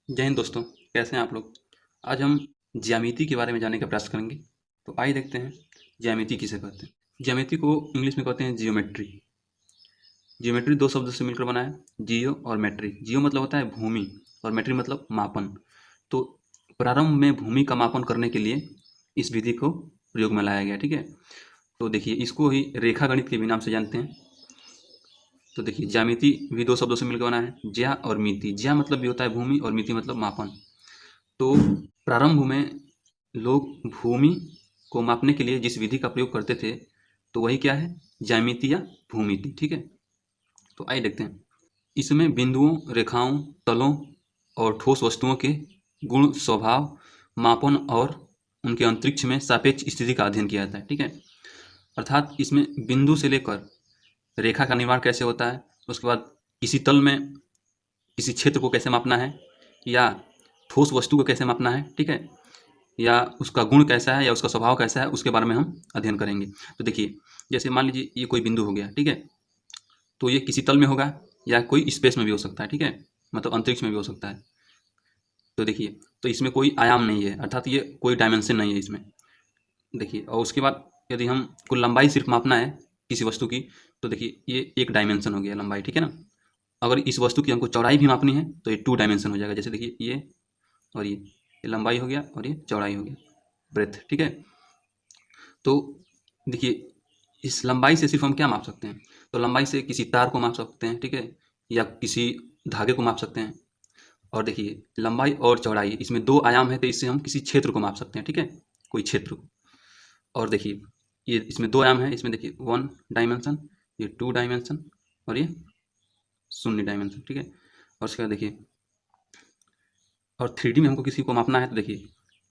जय हिंद दोस्तों। कैसे हैं आप लोग। आज हम ज्यामिति के बारे में जानने का प्रयास करेंगे। तो आइए देखते हैं ज्यामिति किसे कहते हैं। ज्यामिति को इंग्लिश में कहते हैं जियोमेट्री। जियोमेट्री दो शब्दों से मिलकर बना है, जियो और मेट्री। जियो मतलब होता है भूमि और मेट्री मतलब मापन। तो प्रारंभ में भूमि का मापन करने के लिए इस विधि को प्रयोग में लाया गया। ठीक है, तो देखिए इसको ही रेखा गणित के भी नाम से जानते हैं। तो देखिए ज्यामिति भी दो शब्दों से मिलकर बना है, ज्या और मिति। ज्या मतलब भी होता है भूमि और मिति मतलब मापन। तो प्रारंभ में लोग भूमि को मापने के लिए जिस विधि का प्रयोग करते थे तो वही क्या है, ज्यामिति या भूमिति। ठीक है, तो आइए देखते हैं। इसमें बिंदुओं, रेखाओं, तलों और ठोस वस्तुओं के गुण, स्वभाव, मापन और उनके अंतरिक्ष में सापेक्ष स्थिति का अध्ययन किया जाता है। ठीक है, अर्थात इसमें बिंदु से लेकर रेखा का निर्माण कैसे होता है, उसके बाद किसी तल में किसी क्षेत्र को कैसे मापना है, या ठोस वस्तु को कैसे मापना है, ठीक है, या उसका गुण कैसा है या उसका स्वभाव कैसा है, उसके बारे में हम अध्ययन करेंगे। तो देखिए जैसे मान लीजिए ये कोई बिंदु हो गया। ठीक है, तो ये किसी तल में होगा या कोई स्पेस में भी हो सकता है। ठीक है, मतलब अंतरिक्ष में भी हो सकता है। तो देखिए, तो इसमें कोई आयाम नहीं है, अर्थात ये कोई डायमेंशन नहीं है इसमें। देखिए, और उसके बाद यदि हम को लंबाई सिर्फ मापना है किसी वस्तु की, तो देखिए ये एक डायमेंशन हो गया लंबाई। ठीक है ना। अगर इस वस्तु की हमको चौड़ाई भी मापनी है तो ये टू डायमेंशन हो जाएगा। जैसे देखिए ये और ये लंबाई हो गया और ये चौड़ाई हो गया, ब्रेथ। ठीक है, तो देखिए इस लंबाई से सिर्फ हम क्या माप सकते हैं, तो लंबाई से किसी तार को माप सकते हैं। ठीक है, या किसी धागे को माप सकते हैं। और देखिए लंबाई और चौड़ाई इसमें दो आयाम है, तो इससे हम किसी क्षेत्र को माप सकते हैं। ठीक है, कोई क्षेत्र को। और देखिए ये इसमें दो आयाम है, इसमें देखिए वन डायमेंशन, ये टू डायमेंशन और ये शून्य डायमेंशन। ठीक है, और उसके बाद देखिए और 3D में हमको किसी को मापना है तो देखिए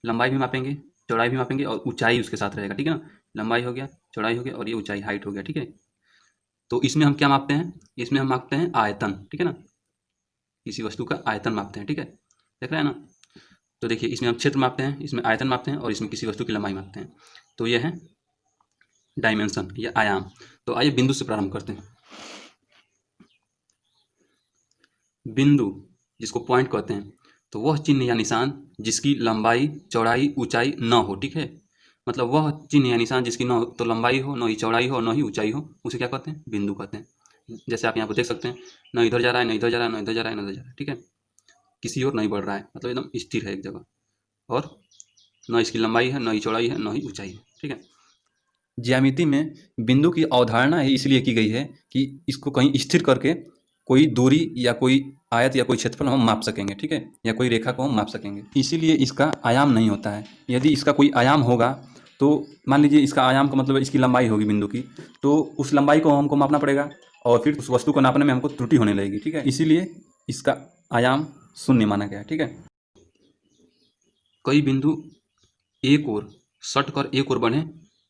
लंबाई भी मापेंगे, चौड़ाई भी मापेंगे और ऊंचाई उसके साथ रहेगा। ठीक है ना, लंबाई हो गया, चौड़ाई हो गया और ये ऊंचाई, हाइट हो गया। ठीक है, तो इसमें हम क्या मापते हैं, इसमें हम मापते हैं आयतन। ठीक है ना, किसी वस्तु का आयतन मापते हैं। ठीक है, देख रहे हैं ना। तो देखिए इसमें हम क्षेत्र मापते हैं, इसमें आयतन मापते हैं और इसमें किसी वस्तु की लंबाई मापते हैं। तो ये है डायमेंशन या आयाम। तो आइए बिंदु से प्रारंभ करते हैं। बिंदु जिसको पॉइंट कहते हैं, तो वह चिन्ह या निशान जिसकी लंबाई, चौड़ाई, ऊंचाई न हो। ठीक है, मतलब वह चिन्ह या निशान जिसकी न तो लंबाई हो, न ही चौड़ाई हो, न ही ऊंचाई हो, उसे क्या कहते हैं, बिंदु कहते हैं। जैसे आप यहाँ पर देख सकते हैं, न इधर जा रहा है, न इधर जा रहा है, न इधर जा रहा है, न इधर जा रहा है। ठीक है, किसी और नहीं बढ़ रहा है, मतलब एकदम स्थिर है एक जगह। और न इसकी लंबाई है, न ही चौड़ाई है, न ही ऊंचाई है। ठीक है, ज्यामिति में बिंदु की अवधारणा ही इसलिए की गई है कि इसको कहीं स्थिर करके कोई दूरी या कोई आयत या कोई क्षेत्रफल हम माप सकेंगे। ठीक है, या कोई रेखा को हम माप सकेंगे, इसीलिए इसका आयाम नहीं होता है। यदि इसका कोई आयाम होगा तो मान लीजिए इसका आयाम का मतलब इसकी लंबाई होगी बिंदु की, तो उस लंबाई को हमको मापना पड़ेगा और फिर उस वस्तु को नापने में हमको त्रुटि होने लगेगी। ठीक है, इसीलिए इसका आयाम शून्य माना गया है। ठीक है, कई बिंदु एक ओर सट कर एक ओर बढ़ें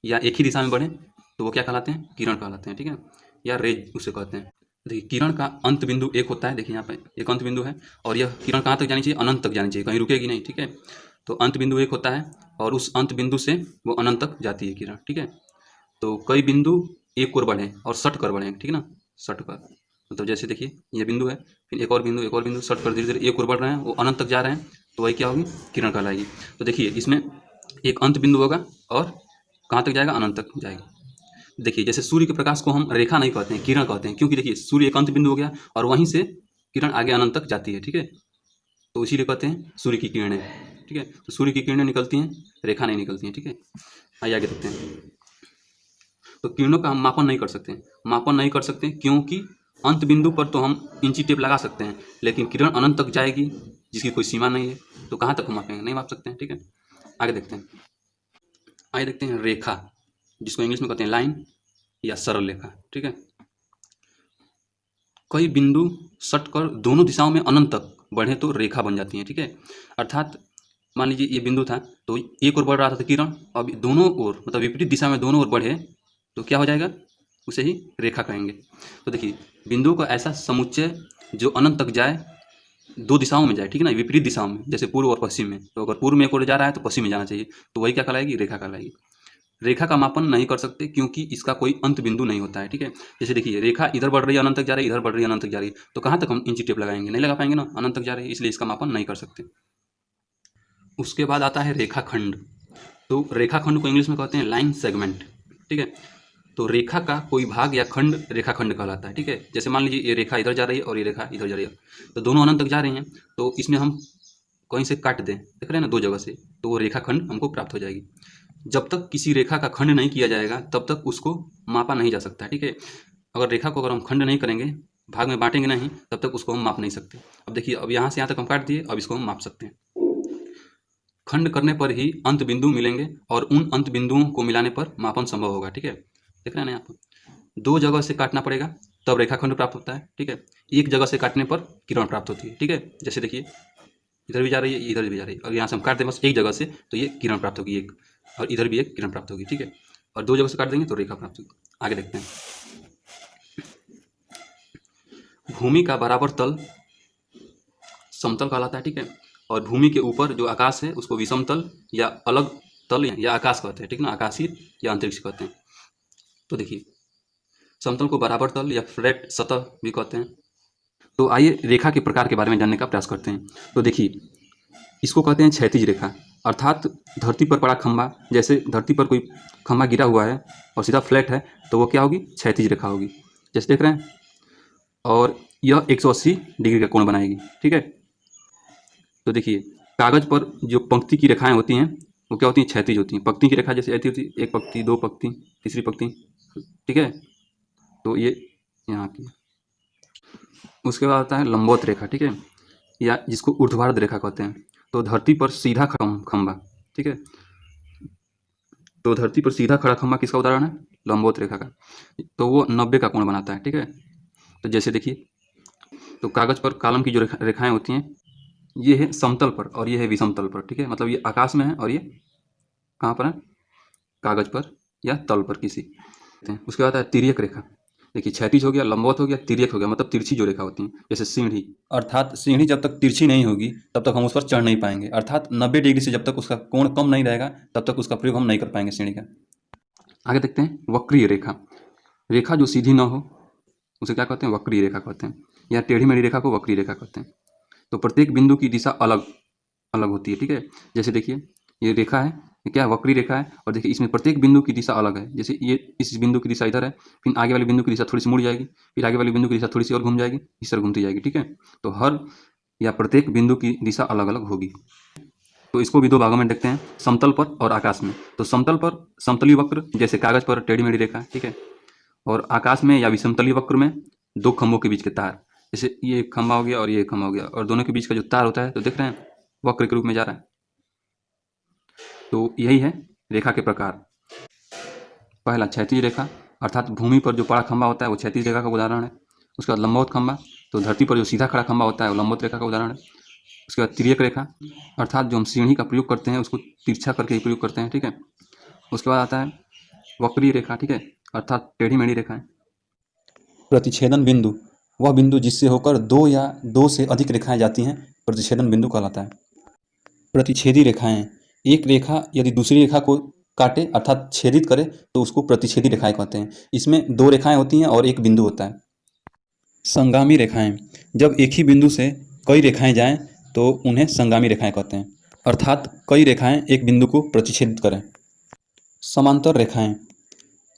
या एक ही दिशा में बढ़ें तो वो क्या कहलाते हैं, किरण कहलाते हैं। ठीक है, या रेज उसे कहते हैं। देखिए किरण का अंत बिंदु एक होता है, देखिए यहाँ पे एक अंत बिंदु है और यह किरण कहाँ तक जानी चाहिए, अनंत तक जानी चाहिए, कहीं रुकेगी नहीं। ठीक है, तो अंत बिंदु एक होता है और उस अंत बिंदु से वो अनंत तक जाती है किरण। ठीक है, तो कई बिंदु एक ओर बढ़ें और सट कर बढ़ें। ठीक है ना, सट कर मतलब जैसे देखिए ये बिंदु है, फिर एक और बिंदु, एक और बिंदु, सट कर धीरे धीरे एक ओर बढ़ रहे हैं, वो अनंत तक जा रहे हैं, तो वही क्या होगी, किरण कहलाएगी। तो देखिए इसमें एक अंत बिंदु होगा और कहाँ तक जाएगा, अनंत तक जाएगा। देखिए जैसे सूर्य के प्रकाश को हम रेखा नहीं कहते हैं, किरण कहते हैं, क्योंकि देखिए सूर्य एक अंत बिंदु हो गया और वहीं से किरण आगे अनंत तक जाती है। ठीक है, तो इसीलिए कहते हैं सूर्य की किरणें। ठीक है, तो सूर्य की किरणें निकलती हैं, रेखा नहीं निकलती हैं। ठीक है, आइए आगे देखते हैं। तो किरणों का हम मापन नहीं कर सकते, मापन नहीं कर सकते क्योंकि अंत बिंदु पर तो हम इंची टेप लगा सकते हैं, लेकिन किरण अनंत तक जाएगी जिसकी कोई सीमा नहीं है, तो कहाँ तक हम मापेंगे, नहीं माप सकते हैं। ठीक है, आगे देखते हैं। आइए देखते हैं रेखा, जिसको इंग्लिश में कहते हैं लाइन या सरल रेखा। ठीक है, कई बिंदु सट कर दोनों दिशाओं में अनंत तक बढ़े तो रेखा बन जाती है। ठीक है, अर्थात मान लीजिए ये बिंदु था तो एक ओर बढ़ रहा था तो किरण, अब दोनों ओर मतलब विपरीत दिशा में दोनों ओर बढ़े तो क्या हो जाएगा, उसे ही रेखा कहेंगे। तो देखिए बिंदुओं का ऐसा समुच्चय जो अनंत तक जाए, दो दिशाओं में जाए। ठीक है ना, विपरीत दिशाओं में, जैसे पूर्व और पश्चिम में, तो अगर पूर्व में एक ओर जा रहा है तो पश्चिम में जाना चाहिए, तो वही क्या कहलाएगी, रेखा कहलाएगी। रेखा का मापन नहीं कर सकते क्योंकि इसका कोई अंत बिंदु नहीं होता है, ठीक है। जैसे देखिए रेखा इधर बढ़ रही है अनंत तक जा रही है, इधर बढ़ रही है अनंत तक जा रही है, तो कहाँ तक हम इंची टेप लगाएंगे, नहीं लगा पाएंगे ना, अनंत तक जा रही है, इसलिए इसका मापन नहीं कर सकते। उसके बाद आता है रेखाखंड। तो रेखाखंड को इंग्लिश में कहते हैं लाइन सेगमेंट, ठीक है। तो रेखा का कोई भाग या खंड रेखाखंड कहलाता है, ठीक है। जैसे मान लीजिए ये रेखा इधर जा रही है और ये रेखा इधर जा रही है, तो दोनों अनंत तक जा रही हैं, तो इसमें हम कहीं से काट दें, देख रहे हैं ना, दो जगह से, तो वो रेखाखंड हमको प्राप्त हो जाएगी। जब तक किसी रेखा का खंड नहीं किया जाएगा तब तक उसको मापा नहीं जा सकता, ठीक है। अगर रेखा को अगर हम खंड नहीं करेंगे, भाग में बांटेंगे नहीं, तब तक उसको हम माप नहीं सकते। अब देखिए, अब यहाँ से यहाँ तक हम काट दिए, अब इसको हम माप सकते हैं। खंड करने पर ही अंत बिंदु मिलेंगे और उन अंत बिंदुओं को मिलाने पर मापन संभव होगा, ठीक है। देख रहे हैं ना, यहाँ पर दो जगह से काटना पड़ेगा तब रेखाखंड प्राप्त होता है, ठीक है। एक जगह से काटने पर किरण प्राप्त होती है, ठीक है। जैसे देखिए इधर भी जा रही है, इधर भी जा रही है, और यहाँ से हम काट दें बस एक जगह से, तो ये किरण प्राप्त होगी एक, और इधर भी एक किरण प्राप्त होगी, ठीक है। और दो जगह से काट देंगे तो रेखा प्राप्त होगी। आगे देखते हैं। भूमि का बराबर तल समतल कहलाता है, ठीक है। और भूमि के ऊपर जो आकाश है उसको विषम तल या अलग तल या आकाश कहते हैं, ठीक ना, आकाशीय या अंतरिक्ष कहते हैं। तो देखिए समतल को बराबर तल या फ्लैट सतह भी कहते हैं। तो आइए रेखा के प्रकार के बारे में जानने का प्रयास करते हैं। तो देखिए इसको कहते हैं क्षैतिज रेखा, अर्थात धरती पर पड़ा खंभा, जैसे धरती पर कोई खंभा गिरा हुआ है और सीधा फ्लैट है तो वो क्या होगी, क्षैतिज रेखा होगी, जैसे देख रहे हैं। और यह 180 डिग्री का कोण बनाएगी, ठीक है। तो देखिए कागज पर जो पंक्ति की रेखाएं होती हैं वो क्या होती हैं, क्षैतिज होती हैं। पंक्ति की रेखा जैसे ऐसी होती है, एक पंक्ति, दो पंक्ति, तीसरी पंक्ति, ठीक है। तो ये यहाँ की। उसके बाद आता है लंबवत रेखा, ठीक है, या जिसको ऊर्ध्वाधर रेखा कहते हैं। तो धरती पर सीधा खंभा, ठीक है। तो धरती पर सीधा खड़ा खंभा किसका उदाहरण है, लंबवत रेखा का। तो वो 90 का कोण बनाता है, ठीक है। तो जैसे देखिए, तो कागज पर कॉलम की जो रेखाएं होती हैं ये है समतल पर और ये है विषम तल पर, ठीक है। मतलब ये आकाश में है और ये कहाँ पर है, कागज पर या तल पर किसी। उसके बाद है तिर्यक रेखा। देखिए क्षैतिज हो गया, लंबवत हो गया, तिर्यक हो गया, मतलब तिरछी जो रेखा होती है, जैसे सीढ़ी। अर्थात सीढ़ी जब तक तिरछी नहीं होगी तब तक हम उस पर चढ़ नहीं पाएंगे, अर्थात 90 डिग्री से जब तक उसका कोण कम नहीं रहेगा तब तक उसका प्रयोग हम नहीं कर पाएंगे सीढ़ी का। आगे देखते हैं वक्रीय रेखा। रेखा जो सीधी न हो उसे क्या कहते हैं, वक्रीय रेखा कहते हैं, या टेढ़ी मेढ़ी रेखा को वक्रीय रेखा कहते हैं। तो प्रत्येक बिंदु की दिशा अलग अलग होती है, ठीक है। जैसे देखिए ये रेखा है, ये क्या है, वक्री रेखा है, और देखिए इसमें प्रत्येक बिंदु की दिशा अलग है। जैसे ये इस बिंदु की दिशा इधर है, फिर आगे वाले बिंदु की दिशा थोड़ी सी मुड़ जाएगी, फिर आगे वाले बिंदु की दिशा थोड़ी सी और घूम जाएगी, इस तरह घूमती जाएगी, ठीक है। तो हर या प्रत्येक बिंदु की दिशा अलग अलग होगी। तो इसको भी दो भागों में देखते हैं, समतल पर और आकाश में। तो समतल पर समतलीय वक्र, जैसे कागज पर टेढ़ी मेढ़ी रेखा, ठीक है। और आकाश में या विषमतलीय वक्र में दो खंभों के बीच के तार, जैसे ये एक खंभा हो गया और ये एक खंभा हो गया, और दोनों के बीच का जो तार होता है तो देख रहे हैं वक्र के रूप में जा रहा है। तो यही है रेखा के प्रकार। पहला क्षैतिज रेखा, अर्थात भूमि पर जो पड़ा खंभा होता है वो क्षैतिज रेखा का उदाहरण है। उसके बाद लंबवत खंभा, तो धरती पर जो सीधा खड़ा खंभा होता है वो लंबवत रेखा का उदाहरण है। उसके बाद तिर्यक रेखा, अर्थात जो हम सीढ़ी का प्रयोग करते हैं उसको तिरछा करके ही प्रयोग करते हैं, ठीक है। उसके बाद आता है वक्रीय रेखा, ठीक है, अर्थात टेढ़ी मेढ़ी रेखाएं। प्रतिच्छेदन बिंदु, वह बिंदु जिससे होकर दो या दो से अधिक रेखाएं जाती हैं प्रतिच्छेदन बिंदु कहलाता है। प्रतिच्छेदी रेखाएं, एक रेखा यदि दूसरी रेखा को काटे अर्थात छेदित करे तो उसको प्रतिच्छेदी रेखाएं कहते हैं। इसमें दो रेखाएं होती हैं और एक बिंदु होता है। संगामी रेखाएं, जब एक ही बिंदु से कई रेखाएं जाएं तो उन्हें संगामी रेखाएं कहते हैं, अर्थात कई रेखाएं एक बिंदु को प्रतिच्छेदित करें। समांतर रेखाएं,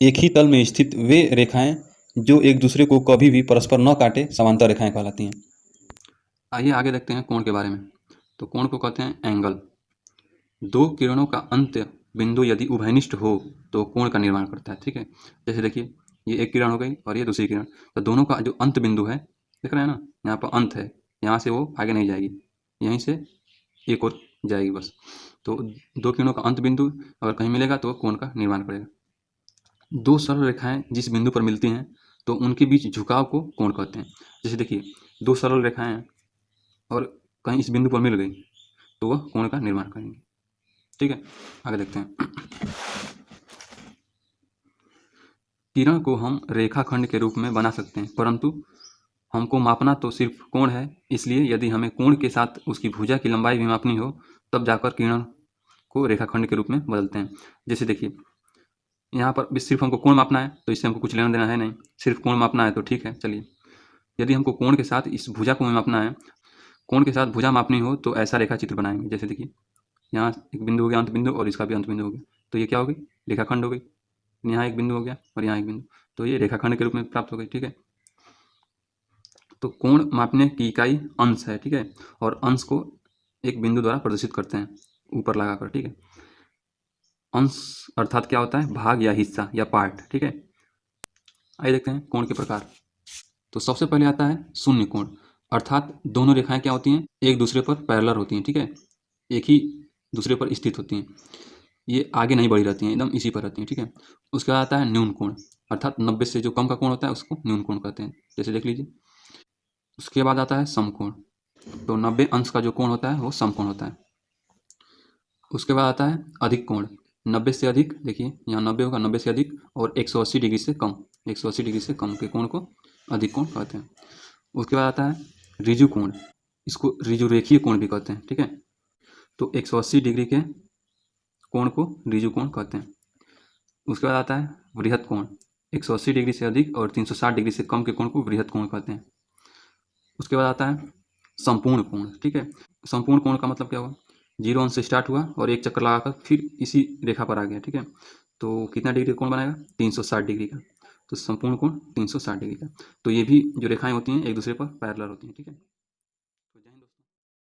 एक ही तल में स्थित वे रेखाएं जो एक दूसरे को कभी भी परस्पर न काटे समांतर रेखाएं कहलाती हैं। आइए आगे देखते हैं कोण के बारे में। तो कोण को कहते हैं एंगल। दो किरणों का अंत्य बिंदु यदि उभयनिष्ठ हो तो कोण का निर्माण करता है, ठीक है। जैसे देखिए ये एक किरण हो गई और ये दूसरी किरण, तो दोनों का जो अंत बिंदु है देख रहे हैं ना, यहाँ पर अंत है, यहाँ से वो आगे नहीं जाएगी, यहीं से एक और जाएगी बस। तो दो किरणों का अंत बिंदु अगर कहीं मिलेगा तो कोण का निर्माण करेगा। दो सरल रेखाएं जिस बिंदु पर मिलती हैं तो उनके बीच झुकाव को कोण कहते हैं। जैसे देखिए दो सरल रेखाएं हैं और कहीं इस बिंदु पर मिल गई तो वह कोण का निर्माण करेंगे, ठीक है। आगे देखते हैं। किरण को हम रेखाखंड के रूप में बना सकते हैं, परंतु हमको मापना तो सिर्फ कोण है, इसलिए यदि हमें कोण के साथ उसकी भुजा की लंबाई भी मापनी हो तब जाकर किरण को रेखाखंड के रूप में बदलते हैं। जैसे देखिए यहाँ पर भी सिर्फ हमको कोण मापना है, तो इससे हमको कुछ लेना देना है नहीं, सिर्फ कोण मापना है तो ठीक है। चलिए, यदि हमको कोण के साथ इस भुजा को मापना है, कोण के साथ भुजा मापनी हो तो ऐसा रेखा चित्र बनाएंगे। जैसे देखिए, यहाँ एक बिंदु हो गया अंत बिंदु, और इसका भी अंत बिंदु हो गया, तो ये क्या हो गई, रेखाखंड हो गई। यहाँ एक बिंदु हो गया और यहाँ एक बिंदु, तो ये रेखाखंड के रूप में प्राप्त हो गई। ठीक है, तो कोण मापने की इकाई अंश है। ठीक है, और अंश को एक बिंदु द्वारा प्रदर्शित करते हैं ऊपर लगाकर। ठीक है, अंश अर्थात क्या होता है, भाग या हिस्सा या पार्ट। ठीक है, आइए देखते हैं कोण के प्रकार। तो सबसे पहले आता है शून्य कोण, अर्थात दोनों रेखाएं क्या होती हैं, एक दूसरे पर पैरेलल होती हैं। ठीक है, एक ही दूसरे पर स्थित होती हैं, ये आगे नहीं बढ़ी रहती हैं, एकदम इसी पर रहती हैं। ठीक है, उसके बाद आता है न्यून कोण, अर्थात 90 से जो कम का कोण होता है उसको न्यून कोण कहते हैं। जैसे देख लीजिए, उसके बाद आता है समकोण, तो 90 अंश का जो कोण होता है वो समकोण होता है। उसके बाद आता है अधिक कोण, 90 से अधिक, देखिए यहाँ 90 होगा, 90 से अधिक और 180 डिग्री से कम, 180 डिग्री से कम के कोण को अधिक कोण कहते हैं। उसके बाद आता है ऋजु कोण, इसको ऋजु रेखीय कोण भी कहते हैं। ठीक है, तो 180 डिग्री के कोण को ऋजु कोण कहते हैं। उसके बाद आता है वृहत कोण, 180 डिग्री से अधिक और 360 डिग्री से कम के कोण को वृहत कोण कहते हैं। उसके बाद आता है संपूर्ण कोण। ठीक है, संपूर्ण कोण का मतलब क्या हुआ, 0 अंश से स्टार्ट हुआ और एक चक्कर लगाकर फिर इसी रेखा पर आ गया। ठीक है, तो कितना डिग्री का कोण बनाएगा, 360 डिग्री का, तो संपूर्ण कोण 360 डिग्री का। तो ये भी जो रेखाएं होती हैं एक दूसरे पर पैरेलल होती हैं। ठीक है।